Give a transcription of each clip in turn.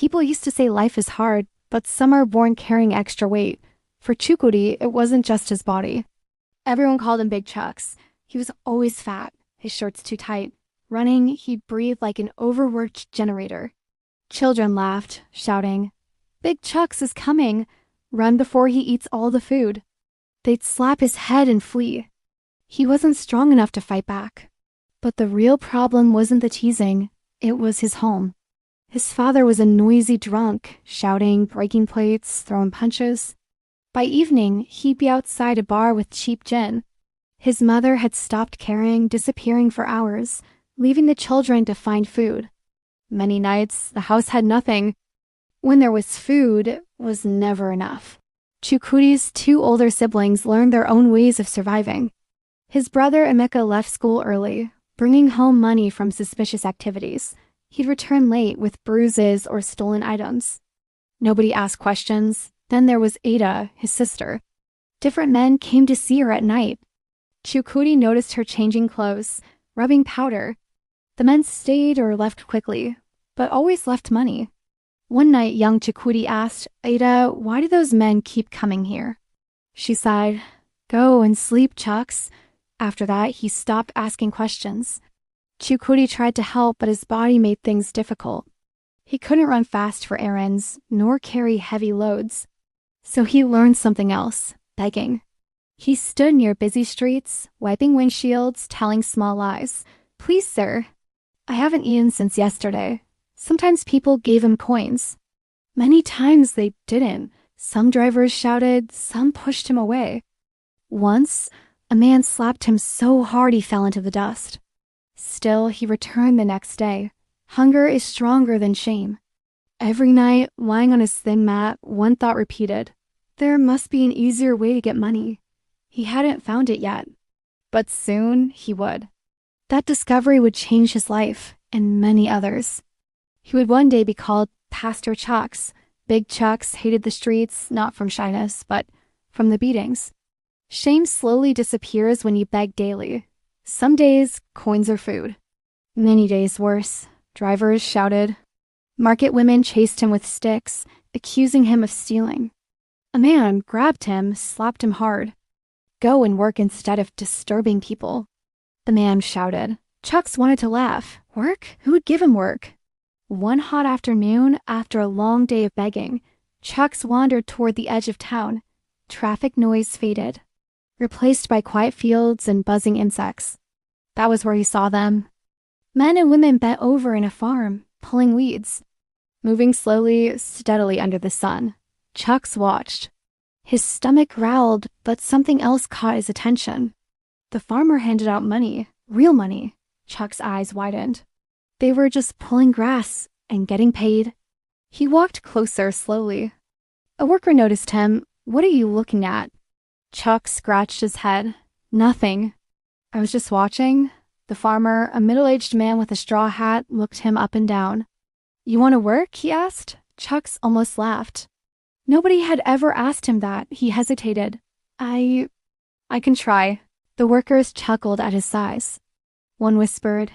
People used to say life is hard, but some are born carrying extra weight. For Chukwudi, it wasn't just his body. Everyone called him Big Chuks. He was always fat, his shirts too tight. Running, he breathed like an overworked generator. Children laughed, shouting, "Big Chuks is coming! Run before he eats all the food." They'd slap his head and flee. He wasn't strong enough to fight back. But the real problem wasn't the teasing, it was his home. His father was a noisy drunk, shouting, breaking plates, throwing punches. By evening, he'd be outside a bar with cheap gin. His mother had stopped caring, disappearing for hours, leaving the children to find food. Many nights, the house had nothing. When there was food, it was never enough. Chukwudi's two older siblings learned their own ways of surviving. His brother Emeka left school early, bringing home money from suspicious activities. He'd return late with bruises or stolen items. Nobody asked questions. Then there was Ada, his sister. Different men came to see her at night. Chukwudi noticed her changing clothes, rubbing powder. The men stayed or left quickly, but always left money. One night, young Chukwudi asked, "Ada, why do those men keep coming here?" She sighed, "Go and sleep, Chuks." After that, he stopped asking questions. Chukwudi tried to help, but his body made things difficult. He couldn't run fast for errands, nor carry heavy loads. So he learned something else, begging. He stood near busy streets, wiping windshields, telling small lies. "Please, sir, I haven't eaten since yesterday." Sometimes people gave him coins. Many times they didn't. Some drivers shouted, some pushed him away. Once, a man slapped him so hard he fell into the dust. Still, he returned the next day. Hunger is stronger than shame. Every night, lying on his thin mat, one thought repeated, there must be an easier way to get money. He hadn't found it yet, but soon he would. That discovery would change his life and many others. He would one day be called Pastor Chuks. Big Chuks hated the streets, not from shyness, but from the beatings. Shame slowly disappears when you beg daily. Some days, coins are food. Many days worse. Drivers shouted. Market women chased him with sticks, accusing him of stealing. A man grabbed him, slapped him hard. "Go and work instead of disturbing people." The man shouted. Chuks wanted to laugh. Work? Who would give him work? One hot afternoon, after a long day of begging, Chuks wandered toward the edge of town. Traffic noise faded, replaced by quiet fields and buzzing insects. That was where he saw them. Men and women bent over in a farm, pulling weeds. Moving slowly, steadily under the sun. Chuks watched. His stomach growled, but something else caught his attention. The farmer handed out money, real money. Chuck's eyes widened. They were just pulling grass and getting paid. He walked closer slowly. A worker noticed him. "What are you looking at?" Chuck scratched his head. "Nothing. I was just watching." The farmer, a middle-aged man with a straw hat, looked him up and down. "You want to work?" he asked. Chucks almost laughed. Nobody had ever asked him that. He hesitated. I can try." The workers chuckled at his size. One whispered,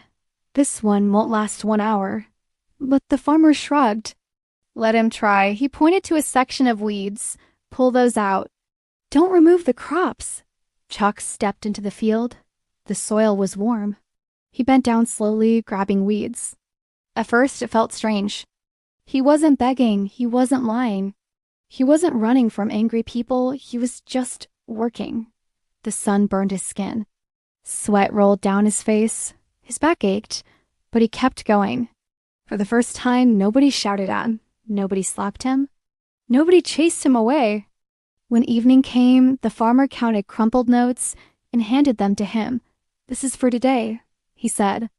"This one won't last 1 hour." But the farmer shrugged. "Let him try." He pointed to a section of weeds. "Pull those out." "Don't remove the crops." Chuck stepped into the field. The soil was warm. He bent down slowly, grabbing weeds. At first, it felt strange. He wasn't begging. He wasn't lying. He wasn't running from angry people. He was just working. The sun burned his skin. Sweat rolled down his face. His back ached, but he kept going. For the first time, nobody shouted at him. Nobody slapped him. Nobody chased him away. When evening came, the farmer counted crumpled notes and handed them to him. "This is for today," he said.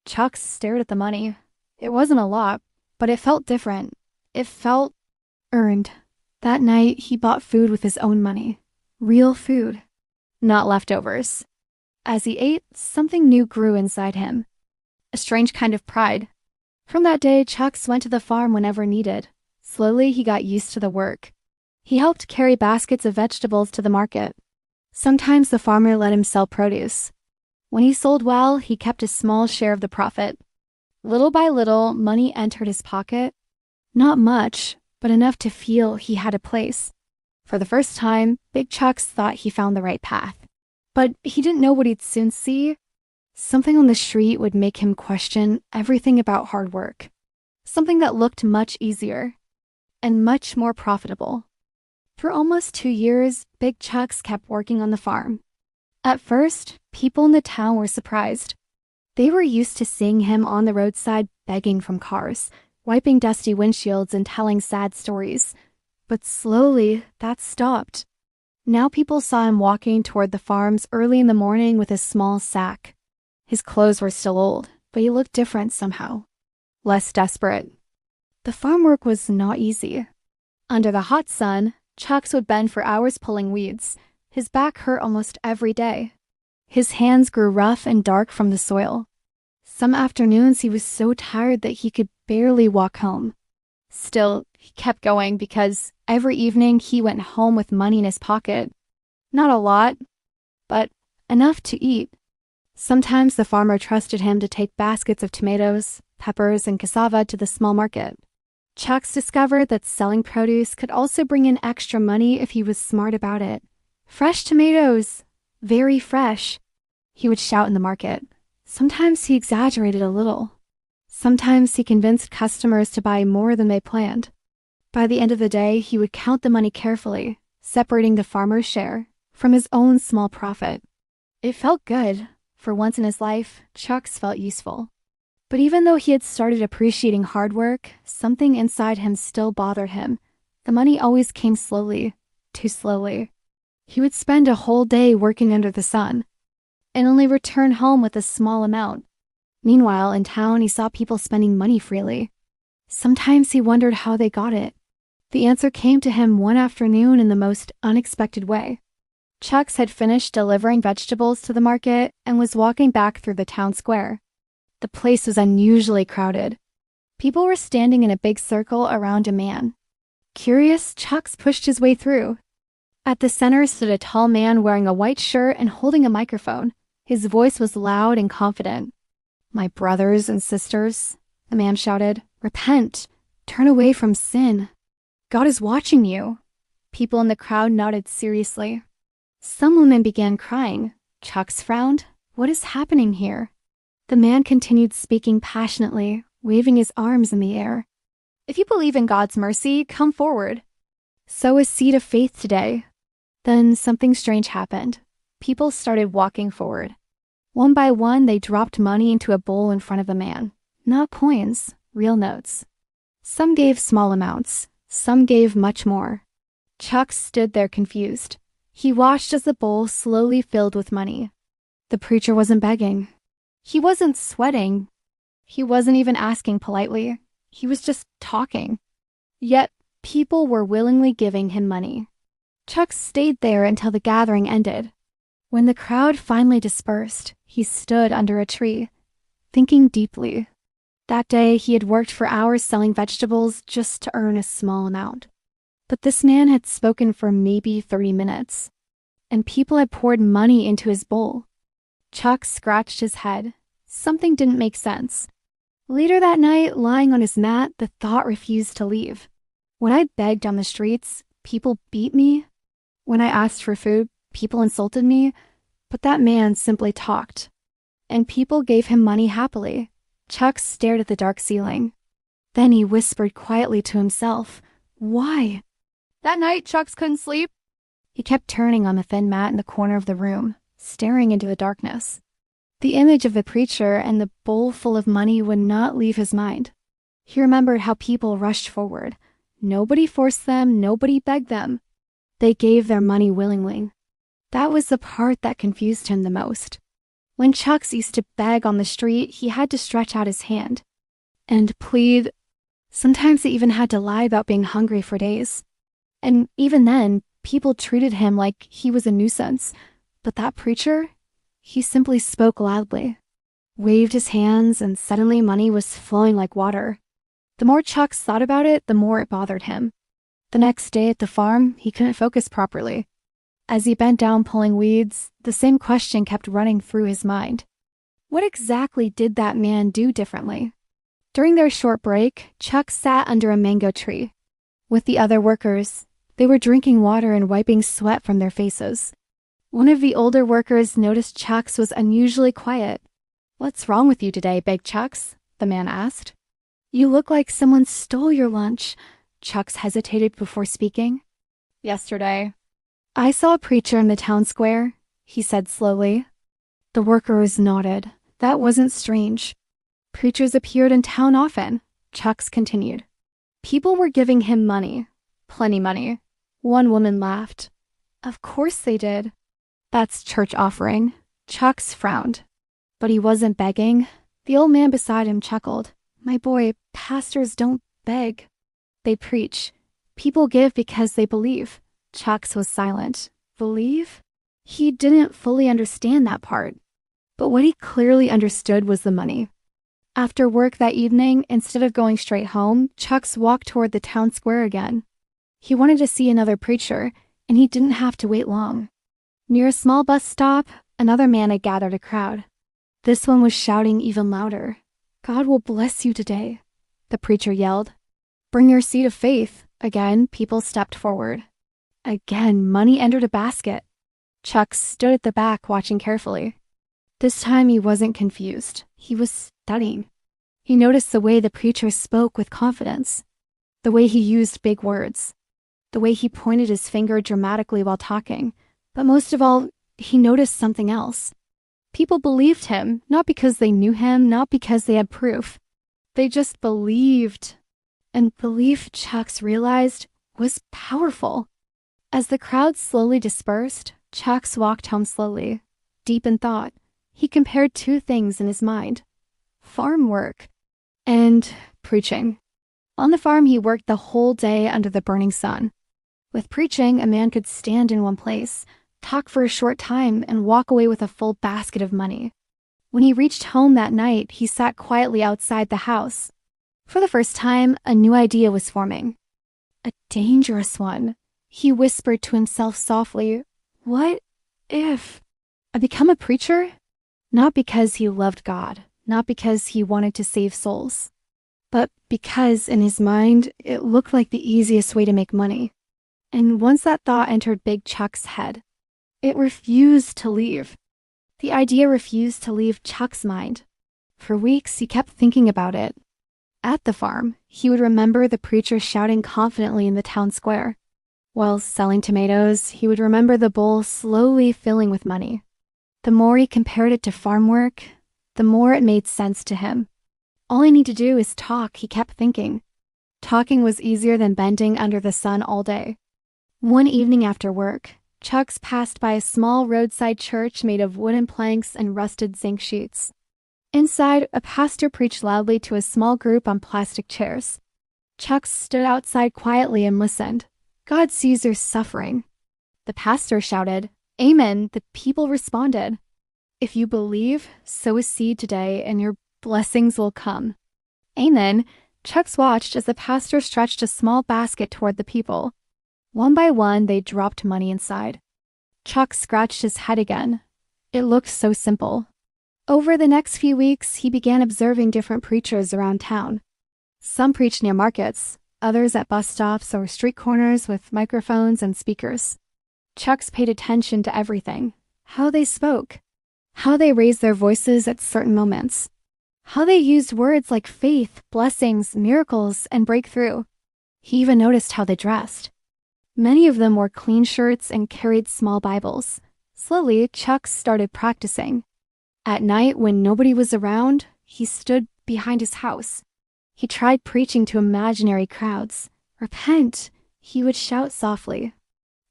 Chuck stared at the money. It wasn't a lot, but it felt different. It felt earned. That night, he bought food with his own money. Real food. Not leftovers. As he ate, something new grew inside him. A strange kind of pride. From that day, Chucks went to the farm whenever needed. Slowly, he got used to the work. He helped carry baskets of vegetables to the market. Sometimes the farmer let him sell produce. When he sold well, he kept a small share of the profit. Little by little, money entered his pocket. Not much, but enough to feel he had a place. For the first time, Big Chuks thought he found the right path. But he didn't know what he'd soon see. Something on the street would make him question everything about hard work. Something that looked much easier and much more profitable. For almost 2 years, Big Chuks kept working on the farm. At first, people in the town were surprised. They were used to seeing him on the roadside begging from cars, wiping dusty windshields and telling sad stories. But slowly, that stopped. Now people saw him walking toward the farms early in the morning with a small sack. His clothes were still old, but he looked different somehow. Less desperate. The farm work was not easy. Under the hot sun, Chuks would bend for hours pulling weeds. His back hurt almost every day. His hands grew rough and dark from the soil. Some afternoons he was so tired that he could barely walk home. Still, he kept going because every evening he went home with money in his pocket. Not a lot, but enough to eat. Sometimes the farmer trusted him to take baskets of tomatoes, peppers, and cassava to the small market. Chuks discovered that selling produce could also bring in extra money if he was smart about it. Fresh tomatoes! Very fresh! He would shout in the market. Sometimes he exaggerated a little. Sometimes he convinced customers to buy more than they planned. By the end of the day, he would count the money carefully, separating the farmer's share from his own small profit. It felt good. For once in his life, Chuks felt useful. But even though he had started appreciating hard work, something inside him still bothered him. The money always came slowly, too slowly. He would spend a whole day working under the sun, and only return home with a small amount. Meanwhile, in town, he saw people spending money freely. Sometimes he wondered how they got it. The answer came to him one afternoon in the most unexpected way. Chuks had finished delivering vegetables to the market and was walking back through the town square. The place was unusually crowded. People were standing in a big circle around a man. Curious, Chuks pushed his way through. At the center stood a tall man wearing a white shirt and holding a microphone. His voice was loud and confident. "My brothers and sisters," the man shouted, "repent. Turn away from sin. God is watching you." People in the crowd nodded seriously. Some women began crying. Chuks frowned. What is happening here? The man continued speaking passionately, waving his arms in the air. "If you believe in God's mercy, come forward. Sow a seed of faith today." Then something strange happened. People started walking forward. One by one, they dropped money into a bowl in front of the man. Not coins, real notes. Some gave small amounts. Some gave much more. Chuks stood there confused. He watched as the bowl slowly filled with money. The preacher wasn't begging. He wasn't sweating. He wasn't even asking politely. He was just talking. Yet, people were willingly giving him money. Chuks stayed there until the gathering ended. When the crowd finally dispersed, he stood under a tree, thinking deeply. That day, he had worked for hours selling vegetables just to earn a small amount. But this man had spoken for maybe 30 minutes, and people had poured money into his bowl. Chuks scratched his head. Something didn't make sense. Later that night, lying on his mat, the thought refused to leave. When I begged on the streets, people beat me. When I asked for food, people insulted me. But that man simply talked. And people gave him money happily. Chuks stared at the dark ceiling. Then he whispered quietly to himself, "Why?" That night, Chuks couldn't sleep. He kept turning on the thin mat in the corner of the room, staring into the darkness. The image of the preacher and the bowl full of money would not leave his mind. He remembered how people rushed forward. Nobody forced them, nobody begged them. They gave their money willingly. That was the part that confused him the most. When Chuks used to beg on the street, he had to stretch out his hand and plead. Sometimes he even had to lie about being hungry for days. And even then, people treated him like he was a nuisance. But that preacher, he simply spoke loudly, waved his hands, and suddenly money was flowing like water. The more Chuks thought about it, the more it bothered him. The next day at the farm, he couldn't focus properly. As he bent down pulling weeds, the same question kept running through his mind. What exactly did that man do differently? During their short break, Chuck sat under a mango tree. With the other workers, they were drinking water and wiping sweat from their faces. One of the older workers noticed Chucks was unusually quiet. "What's wrong with you today, Big Chucks?" the man asked. "You look like someone stole your lunch." Chucks hesitated before speaking. "Yesterday, I saw a preacher in the town square," he said slowly. The workers nodded. That wasn't strange. Preachers appeared in town often, Chucks continued. People were giving him money. Plenty money. One woman laughed. "Of course they did." "That's church offering." Chucks frowned. But he wasn't begging. The old man beside him chuckled. "My boy, pastors don't beg. They preach. People give because they believe." Chucks was silent. Believe? He didn't fully understand that part. But what he clearly understood was the money. After work that evening, instead of going straight home, Chucks walked toward the town square again. He wanted to see another preacher, and he didn't have to wait long. Near a small bus stop, another man had gathered a crowd. This one was shouting even louder. "God will bless you today," the preacher yelled. "Bring your seed of faith." Again, people stepped forward. Again, money entered a basket. Chuck stood at the back watching carefully. This time he wasn't confused. He was studying. He noticed the way the preacher spoke with confidence, the way he used big words, the way he pointed his finger dramatically while talking. But most of all, he noticed something else. People believed him, not because they knew him, not because they had proof. They just believed. And belief, Chucks realized, was powerful. As the crowd slowly dispersed, Chucks walked home slowly. Deep in thought, he compared two things in his mind: farm work and preaching. On the farm, he worked the whole day under the burning sun. With preaching, a man could stand in one place, talk for a short time, and walk away with a full basket of money. When he reached home that night, he sat quietly outside the house. For the first time, a new idea was forming. A dangerous one. He whispered to himself softly, "What if I become a preacher?" Not because he loved God, not because he wanted to save souls, but because in his mind, it looked like the easiest way to make money. And once that thought entered Big Chuck's head, it refused to leave. The idea refused to leave Chuck's mind. For weeks, he kept thinking about it. At the farm, he would remember the preacher shouting confidently in the town square. While selling tomatoes, he would remember the bowl slowly filling with money. The more he compared it to farm work, the more it made sense to him. All I need to do is talk, he kept thinking. Talking was easier than bending under the sun all day. One evening after work, Chucks passed by a small roadside church made of wooden planks and rusted zinc sheets. Inside, a pastor preached loudly to a small group on plastic chairs. Chucks stood outside quietly and listened. "God sees your suffering." The pastor shouted, "Amen." The people responded, "If you believe, sow a seed today and your blessings will come." Amen. Chucks watched as the pastor stretched a small basket toward the people. One by one, they dropped money inside. Chuck scratched his head again. It looked so simple. Over the next few weeks, he began observing different preachers around town. Some preached near markets, others at bus stops or street corners with microphones and speakers. Chucks paid attention to everything: how they spoke, how they raised their voices at certain moments, how they used words like faith, blessings, miracles, and breakthrough. He even noticed how they dressed. Many of them wore clean shirts and carried small Bibles. Slowly, Chucks started practicing. At night, when nobody was around, he stood behind his house. He tried preaching to imaginary crowds. "Repent," he would shout softly.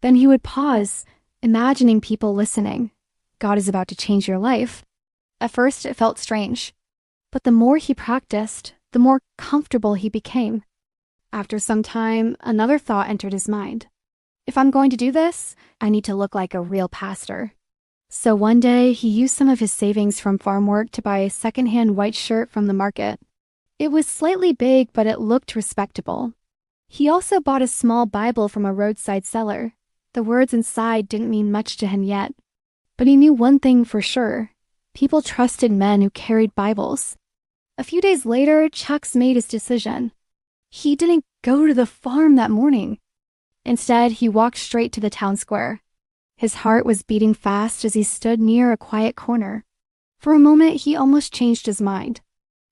Then he would pause, imagining people listening. God is about to change your life. At first, it felt strange. But the more he practiced, the more comfortable he became. After some time, another thought entered his mind. If I'm going to do this, I need to look like a real pastor. So one day, he used some of his savings from farm work to buy a secondhand white shirt from the market. It was slightly big, but it looked respectable. He also bought a small Bible from a roadside seller. The words inside didn't mean much to him yet. But he knew one thing for sure: people trusted men who carried Bibles. A few days later, Chuks made his decision. He didn't go to the farm that morning. Instead, he walked straight to the town square. His heart was beating fast as he stood near a quiet corner. For a moment, he almost changed his mind.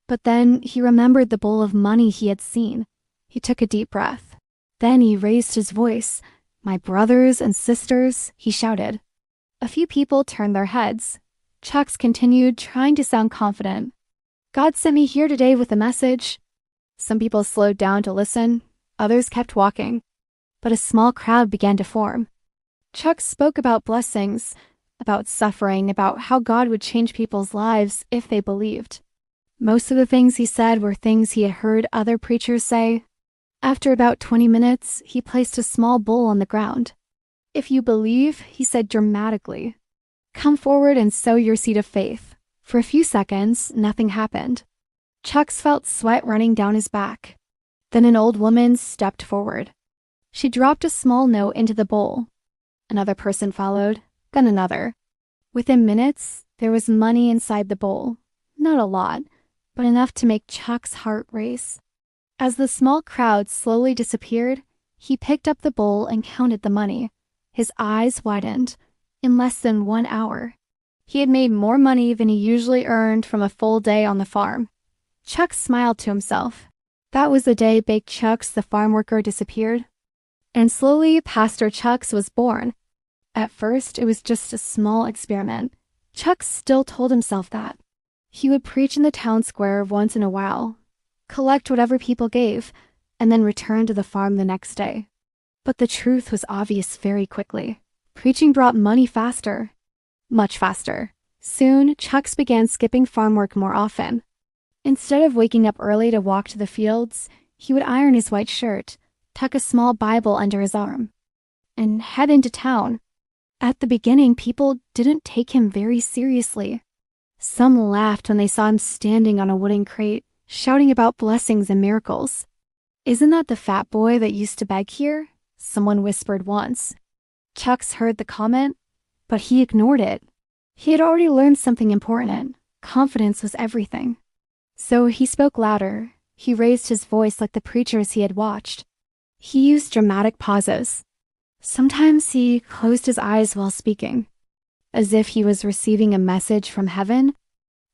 But then he remembered the bowl of money he had seen. He took a deep breath. Then he raised his voice. "My brothers and sisters," he shouted. A few people turned their heads. Chuks continued, trying to sound confident. "God sent me here today with a message." Some people slowed down to listen. Others kept walking. But a small crowd began to form. Chuks spoke about blessings, about suffering, about how God would change people's lives if they believed. Most of the things he said were things he had heard other preachers say. After about 20 minutes, he placed a small bowl on the ground. "If you believe," he said dramatically, "come forward and sow your seed of faith." For a few seconds, nothing happened. Chuks felt sweat running down his back. Then an old woman stepped forward. She dropped a small note into the bowl. Another person followed, then another. Within minutes, there was money inside the bowl. Not a lot, but enough to make Chuck's heart race. As the small crowd slowly disappeared, he picked up the bowl and counted the money. His eyes widened. In less than 1 hour, he had made more money than he usually earned from a full day on the farm. Chuck smiled to himself. That was the day Big Chuks, the farm worker, disappeared. And slowly, Pastor Chuks was born. At first, it was just a small experiment. Chuck still told himself that. He would preach in the town square once in a while, collect whatever people gave, and then return to the farm the next day. But the truth was obvious very quickly. Preaching brought money faster. Much faster. Soon, Chuks began skipping farm work more often. Instead of waking up early to walk to the fields, he would iron his white shirt, tuck a small Bible under his arm, and head into town. At the beginning, people didn't take him very seriously. Some laughed when they saw him standing on a wooden crate, shouting about blessings and miracles. "Isn't that the fat boy that used to beg here?" someone whispered once. Chuks heard the comment, but he ignored it. He had already learned something important. Confidence was everything. So he spoke louder. He raised his voice like the preachers he had watched. He used dramatic pauses. Sometimes he closed his eyes while speaking, as if he was receiving a message from heaven.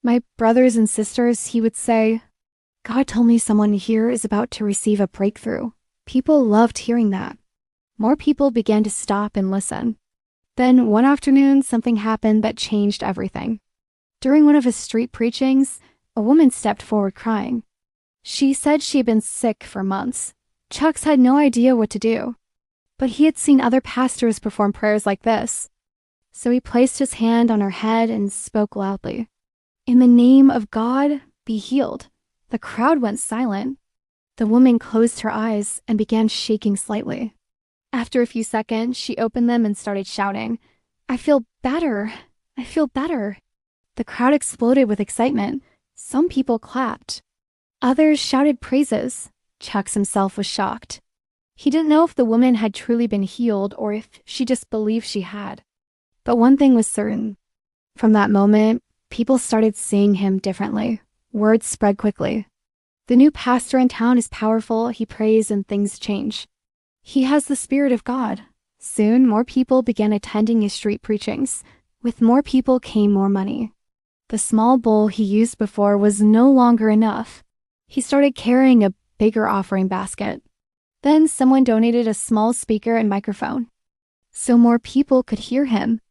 "My brothers and sisters," he would say, "God told me someone here is about to receive a breakthrough." People loved hearing that. More people began to stop and listen. Then one afternoon, something happened that changed everything. During one of his street preachings, a woman stepped forward crying. She said she had been sick for months. Chuks had no idea what to do, but he had seen other pastors perform prayers like this. So he placed his hand on her head and spoke loudly. "In the name of God, be healed." The crowd went silent. The woman closed her eyes and began shaking slightly. After a few seconds, she opened them and started shouting, "I feel better. I feel better." The crowd exploded with excitement. Some people clapped. Others shouted praises. Chuks himself was shocked. He didn't know if the woman had truly been healed or if she just believed she had. But one thing was certain. From that moment, people started seeing him differently. Word spread quickly. "The new pastor in town is powerful, he prays, and things change. He has the Spirit of God." Soon, more people began attending his street preachings. With more people came more money. The small bowl he used before was no longer enough. He started carrying a bigger offering basket. Then someone donated a small speaker and microphone, so more people could hear him.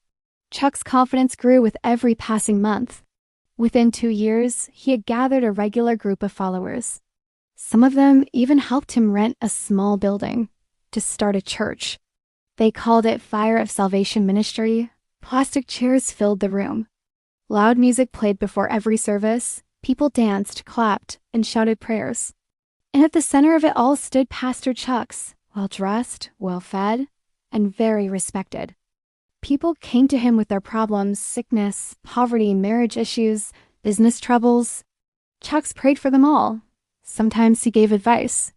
Chuck's confidence grew with every passing month. Within 2 years, he had gathered a regular group of followers. Some of them even helped him rent a small building to start a church. They called it Fire of Salvation Ministry. Plastic chairs filled the room. Loud music played before every service. People danced, clapped, and shouted prayers. And at the center of it all stood Pastor Chuks, well-dressed, well-fed, and very respected. People came to him with their problems: sickness, poverty, marriage issues, business troubles. Chuks prayed for them all. Sometimes he gave advice.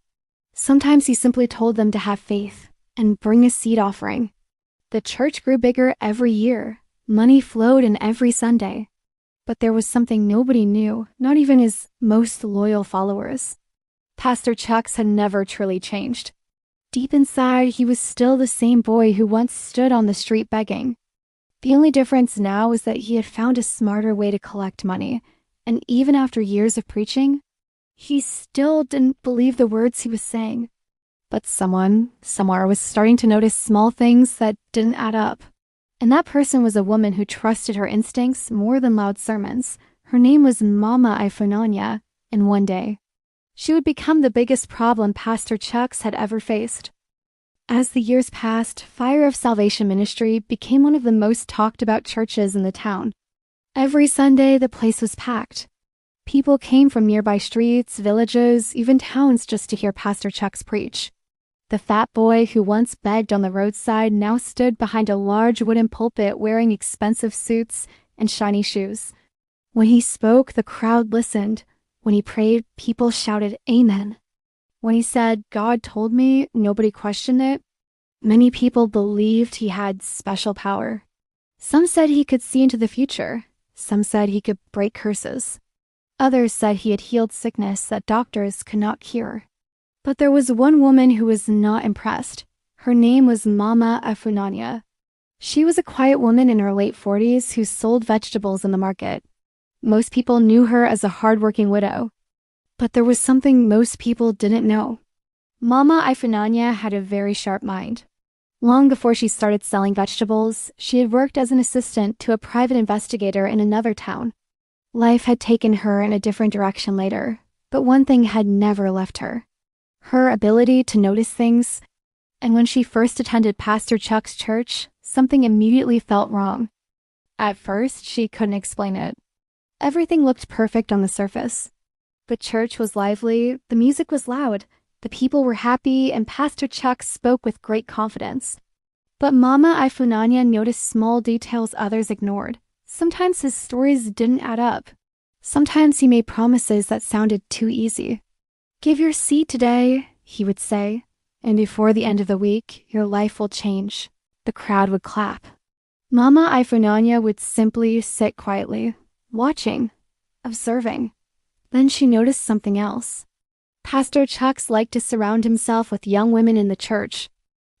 Sometimes he simply told them to have faith and bring a seed offering. The church grew bigger every year. Money flowed in every Sunday. But there was something nobody knew, not even his most loyal followers. Pastor Chuks had never truly changed. Deep inside, he was still the same boy who once stood on the street begging. The only difference now was that he had found a smarter way to collect money, and even after years of preaching, he still didn't believe the words he was saying. But someone, somewhere, was starting to notice small things that didn't add up. And that person was a woman who trusted her instincts more than loud sermons. Her name was Mama Ifunanya, and one day, she would become the biggest problem Pastor Chuks had ever faced. As the years passed, Fire of Salvation Ministry became one of the most talked about churches in the town. Every Sunday, the place was packed. People came from nearby streets, villages, even towns just to hear Pastor Chuks preach. The fat boy who once begged on the roadside now stood behind a large wooden pulpit wearing expensive suits and shiny shoes. When he spoke, the crowd listened. When he prayed, people shouted, "Amen." When he said, "God told me," nobody questioned it. Many people believed he had special power. Some said he could see into the future. Some said he could break curses. Others said he had healed sickness that doctors could not cure. But there was one woman who was not impressed. Her name was Mama Ifunanya. She was a quiet woman in her late 40s who sold vegetables in the market. Most people knew her as a hardworking widow. But there was something most people didn't know. Mama Ifunanya had a very sharp mind. Long before she started selling vegetables, she had worked as an assistant to a private investigator in another town. Life had taken her in a different direction later, but one thing had never left her: her ability to notice things. And when she first attended Pastor Chuck's church, something immediately felt wrong. At first, she couldn't explain it. Everything looked perfect on the surface. The church was lively, the music was loud, the people were happy, and Pastor Chuck spoke with great confidence. But Mama Ifunanya noticed small details others ignored. Sometimes his stories didn't add up. Sometimes he made promises that sounded too easy. "Give your seed today," he would say, "and before the end of the week, your life will change." The crowd would clap. Mama Ifunanya would simply sit quietly, watching, observing. Then she noticed something else. Pastor Chuks liked to surround himself with young women in the church.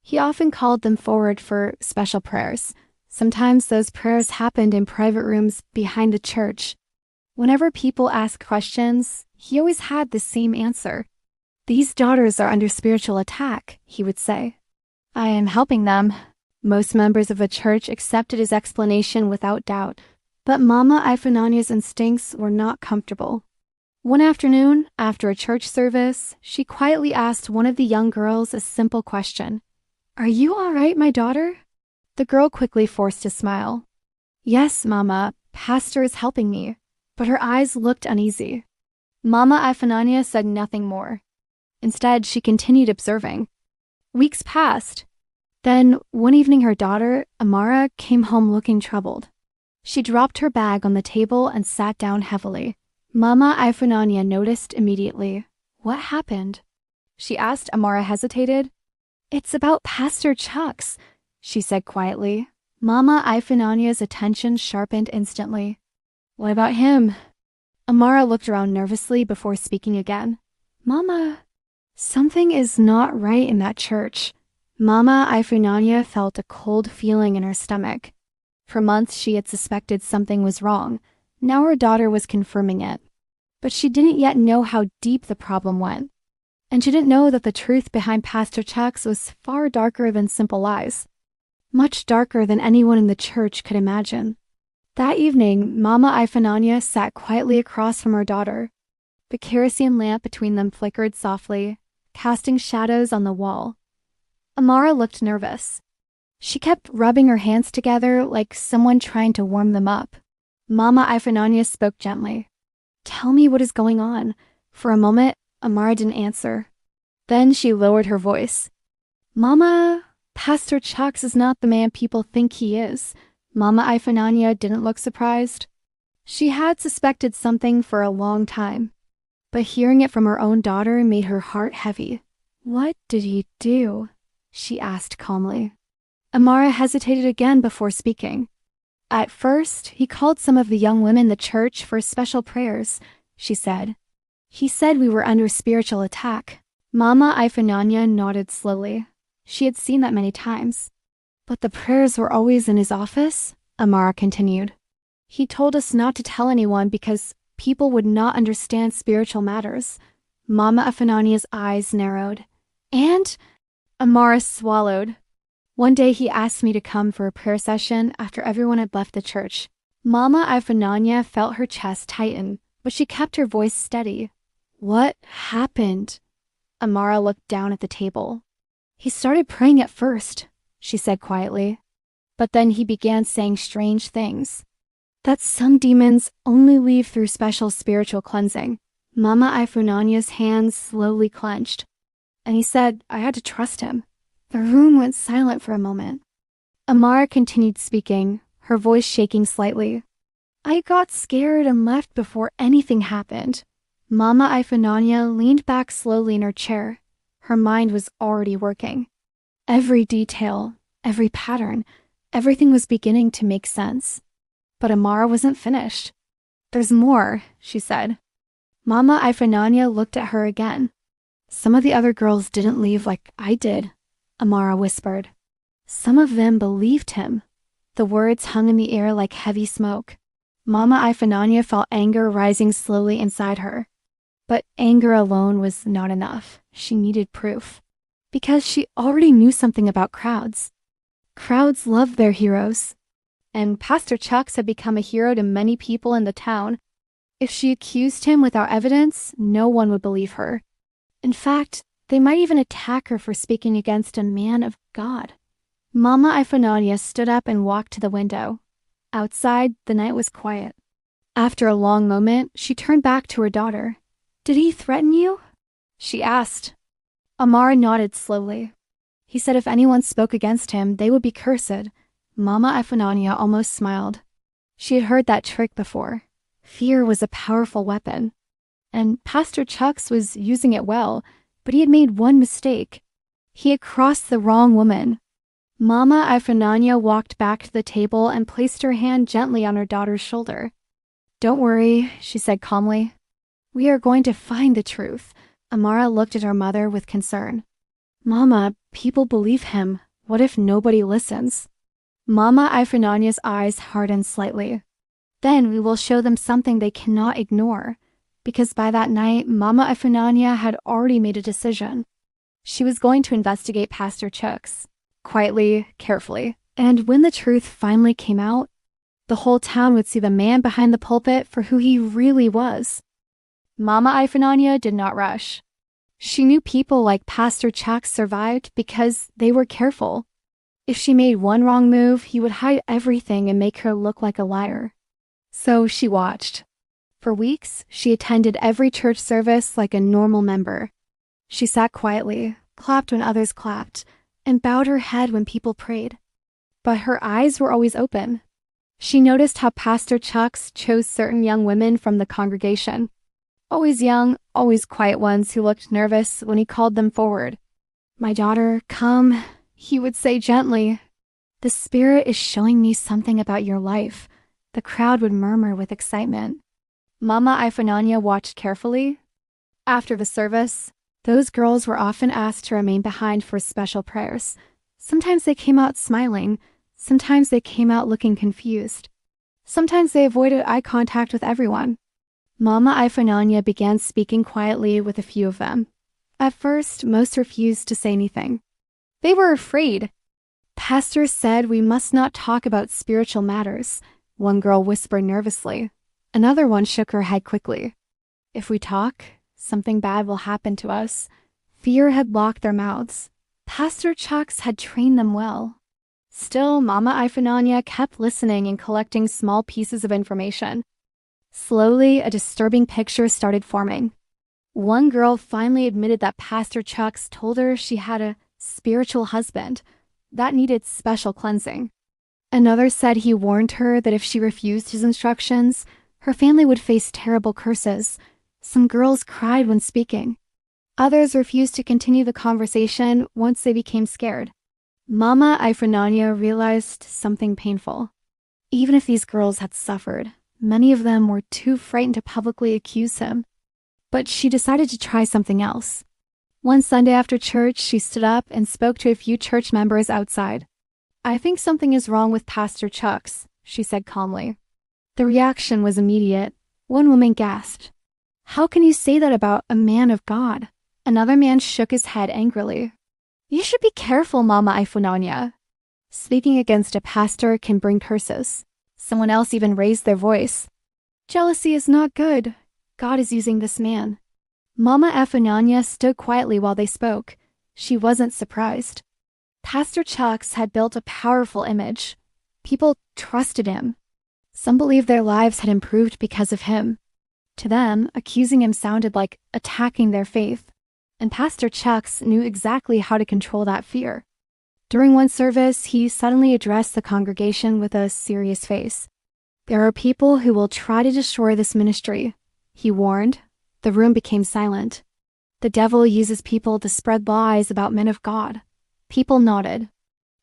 He often called them forward for special prayers. Sometimes those prayers happened in private rooms behind the church. Whenever people asked questions, he always had the same answer. "These daughters are under spiritual attack," he would say. "I am helping them." Most members of the church accepted his explanation without doubt, but Mama Ifunanya's instincts were not comfortable. One afternoon, after a church service, she quietly asked one of the young girls a simple question. "Are you all right, my daughter?" The girl quickly forced a smile. "Yes, Mama, Pastor is helping me," but her eyes looked uneasy. Mama Ifunanya said nothing more. Instead, she continued observing. Weeks passed. Then, one evening her daughter, Amara, came home looking troubled. She dropped her bag on the table and sat down heavily. Mama Ifunanya noticed immediately. "What happened?" she asked. Amara hesitated. "It's about Pastor Chuks," she said quietly. Mama Ifunanya's attention sharpened instantly. "What about him?" Amara looked around nervously before speaking again. "Mama, something is not right in that church." Mama Ifunanya felt a cold feeling in her stomach. For months she had suspected something was wrong. Now her daughter was confirming it. But she didn't yet know how deep the problem went. And she didn't know that the truth behind Pastor Chuks was far darker than simple lies. Much darker than anyone in the church could imagine. That evening, Mama Ifunanya sat quietly across from her daughter. The kerosene lamp between them flickered softly, casting shadows on the wall. Amara looked nervous. She kept rubbing her hands together like someone trying to warm them up. Mama Ifunanya spoke gently. "Tell me what is going on." For a moment, Amara didn't answer. Then she lowered her voice. "Mama, Pastor Chuks is not the man people think he is." Mama Ifunanya didn't look surprised. She had suspected something for a long time, but hearing it from her own daughter made her heart heavy. "What did he do?" she asked calmly. Amara hesitated again before speaking. At first, he called some of the young women in the church for special prayers, she said. He said we were under spiritual attack. Mama Ifananya nodded slowly. She had seen that many times. But the prayers were always in his office, Amara continued. He told us not to tell anyone because people would not understand spiritual matters. Mama Ifananya's eyes narrowed. And Amara swallowed. One day he asked me to come for a prayer session after everyone had left the church. Mama Ifananya felt her chest tighten, but she kept her voice steady. What happened? Amara looked down at the table. He started praying at first, she said quietly. But then he began saying strange things. That some demons only leave through special spiritual cleansing. Mama Ifananya's hands slowly clenched. And he said I had to trust him. The room went silent for a moment. Amara continued speaking, her voice shaking slightly. I got scared and left before anything happened. Mama Ifananya leaned back slowly in her chair. Her mind was already working. Every detail, every pattern, everything was beginning to make sense. But Amara wasn't finished. There's more, she said. Mama Ifananya looked at her again. Some of the other girls didn't leave like I did, Amara whispered. Some of them believed him. The words hung in the air like heavy smoke. Mama Ifananya felt anger rising slowly inside her. But anger alone was not enough. She needed proof. Because she already knew something about crowds. Crowds love their heroes. And Pastor Chuks had become a hero to many people in the town. If she accused him without evidence, no one would believe her. In fact, they might even attack her for speaking against a man of God. Mama Ifananya stood up and walked to the window. Outside, the night was quiet. After a long moment, she turned back to her daughter. Did he threaten you? She asked. Amara nodded slowly. He said if anyone spoke against him, they would be cursed. Mama Ifananya almost smiled. She had heard that trick before. Fear was a powerful weapon. And Pastor Chuks was using it well, but he had made one mistake. He had crossed the wrong woman. Mama Ifananya walked back to the table and placed her hand gently on her daughter's shoulder. Don't worry, she said calmly. We are going to find the truth. Amara looked at her mother with concern. Mama, people believe him. What if nobody listens? Mama Ifananya's eyes hardened slightly. Then we will show them something they cannot ignore. Because by that night, Mama Ifananya had already made a decision. She was going to investigate Pastor Chuks. Quietly, carefully. And when the truth finally came out, the whole town would see the man behind the pulpit for who he really was. Mama Ifananya did not rush. She knew people like Pastor Chuks survived because they were careful. If she made one wrong move, he would hide everything and make her look like a liar. So she watched. For weeks, she attended every church service like a normal member. She sat quietly, clapped when others clapped, and bowed her head when people prayed. But her eyes were always open. She noticed how Pastor Chuks chose certain young women from the congregation. Always young, always quiet ones who looked nervous when he called them forward. My daughter, come, he would say gently. The Spirit is showing me something about your life. The crowd would murmur with excitement. Mama Ifananya watched carefully. After the service, those girls were often asked to remain behind for special prayers. Sometimes they came out smiling. Sometimes they came out looking confused. Sometimes they avoided eye contact with everyone. Mama Ifananya began speaking quietly with a few of them. At first, most refused to say anything. They were afraid. Pastor said we must not talk about spiritual matters, one girl whispered nervously. Another one shook her head quickly. If we talk, something bad will happen to us. Fear had blocked their mouths. Pastor Chuks had trained them well. Still, Mama Ifananya kept listening and collecting small pieces of information. Slowly, a disturbing picture started forming. One girl finally admitted that Pastor Chuks told her she had a spiritual husband that needed special cleansing. Another said he warned her that if she refused his instructions, her family would face terrible curses. Some girls cried when speaking. Others refused to continue the conversation once they became scared. Mama Ifananya realized something painful. Even if these girls had suffered, many of them were too frightened to publicly accuse him. But she decided to try something else. One Sunday after church, she stood up and spoke to a few church members outside. "I think something is wrong with Pastor Chuks," she said calmly. The reaction was immediate. One woman gasped, "How can you say that about a man of God?" Another man shook his head angrily. "You should be careful, Mama Ifunanya. Speaking against a pastor can bring curses." Someone else even raised their voice. "Jealousy is not good. God is using this man." Mama Ifunanya stood quietly while they spoke. She wasn't surprised. Pastor Chuks had built a powerful image. People trusted him. Some believed their lives had improved because of him. To them, accusing him sounded like attacking their faith. And Pastor Chuks knew exactly how to control that fear. During one service, he suddenly addressed the congregation with a serious face. "There are people who will try to destroy this ministry," he warned. The room became silent. "The devil uses people to spread lies about men of God." People nodded.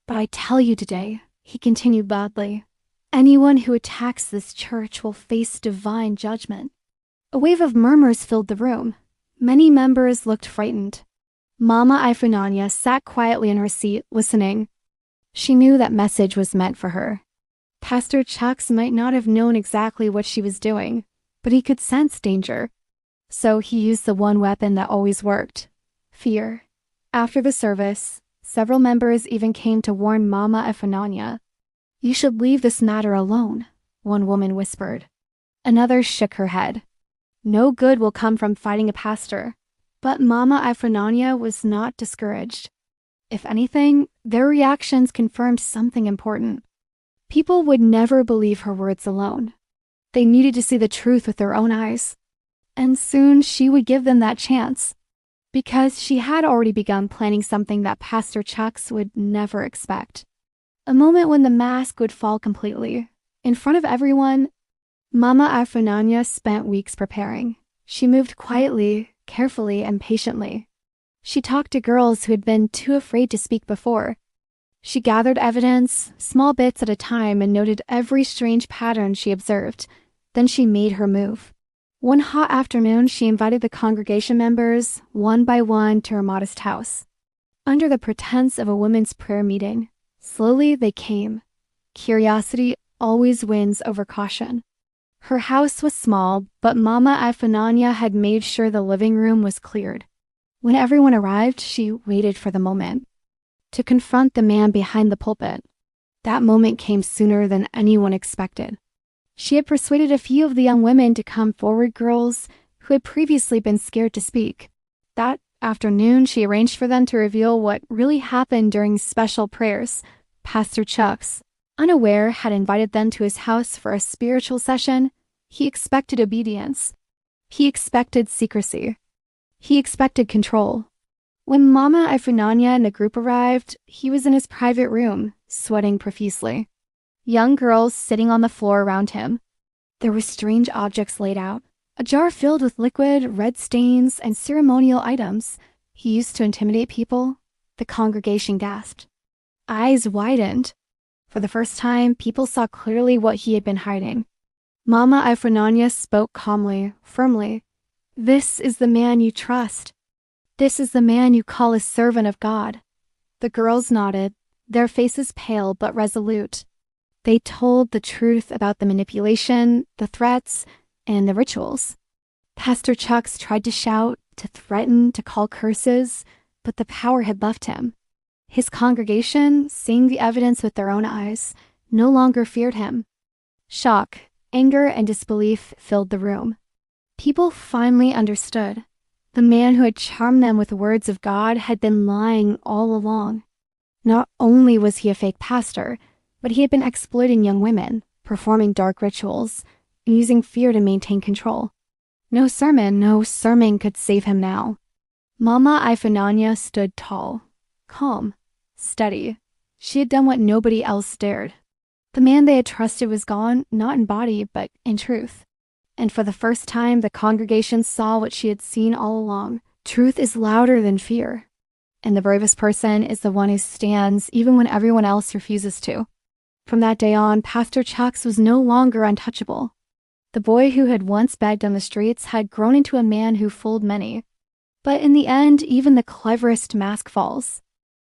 "But I tell you today," he continued loudly, "anyone who attacks this church will face divine judgment." A wave of murmurs filled the room. Many members looked frightened. Mama Ifunanya sat quietly in her seat, listening. She knew that message was meant for her. Pastor Chuks might not have known exactly what she was doing, but he could sense danger. So he used the one weapon that always worked: fear. After the service, several members even came to warn Mama Ifunanya. "You should leave this matter alone," one woman whispered. Another shook her head. "No good will come from fighting a pastor." But Mama Ifunanya was not discouraged. If anything, their reactions confirmed something important. People would never believe her words alone. They needed to see the truth with their own eyes. And soon she would give them that chance. Because she had already begun planning something that Pastor Chuks would never expect. A moment when the mask would fall completely. In front of everyone, Mama Ifunanya spent weeks preparing. She moved quietly, carefully, and patiently. She talked to girls who had been too afraid to speak before. She gathered evidence, small bits at a time, and noted every strange pattern she observed. Then she made her move. One hot afternoon, she invited the congregation members, one by one, to her modest house. Under the pretense of a women's prayer meeting, slowly they came. Curiosity always wins over caution. Her house was small, but Mama Ifunanya had made sure the living room was cleared. When everyone arrived, she waited for the moment to confront the man behind the pulpit. That moment came sooner than anyone expected. She had persuaded a few of the young women to come forward, girls who had previously been scared to speak. That afternoon, she arranged for them to reveal what really happened during special prayers. Pastor Chuks, unaware, had invited them to his house for a spiritual session. He expected obedience. He expected secrecy. He expected control. When Mama Ifunanya and the group arrived, he was in his private room, sweating profusely. Young girls sitting on the floor around him. There were strange objects laid out. A jar filled with liquid, red stains, and ceremonial items he used to intimidate people. The congregation gasped. Eyes widened. For the first time, people saw clearly what he had been hiding. Mama Ifunanya spoke calmly, firmly. "This is the man you trust. This is the man you call a servant of God." The girls nodded, their faces pale but resolute. They told the truth about the manipulation, the threats, and the rituals. Pastor Chuks tried to shout, to threaten, to call curses, but the power had left him. His congregation, seeing the evidence with their own eyes, no longer feared him. Shock, anger, and disbelief filled the room. People finally understood. The man who had charmed them with the words of God had been lying all along. Not only was he a fake pastor, but he had been exploiting young women, performing dark rituals, and using fear to maintain control. No sermon could save him now. Mama Ifunanya stood tall, calm, steady. She had done what nobody else dared. The man they had trusted was gone, not in body, but in truth. And for the first time, the congregation saw what she had seen all along. Truth is louder than fear. And the bravest person is the one who stands even when everyone else refuses to. From that day on, Pastor Chuks was no longer untouchable. The boy who had once begged on the streets had grown into a man who fooled many. But in the end, even the cleverest mask falls.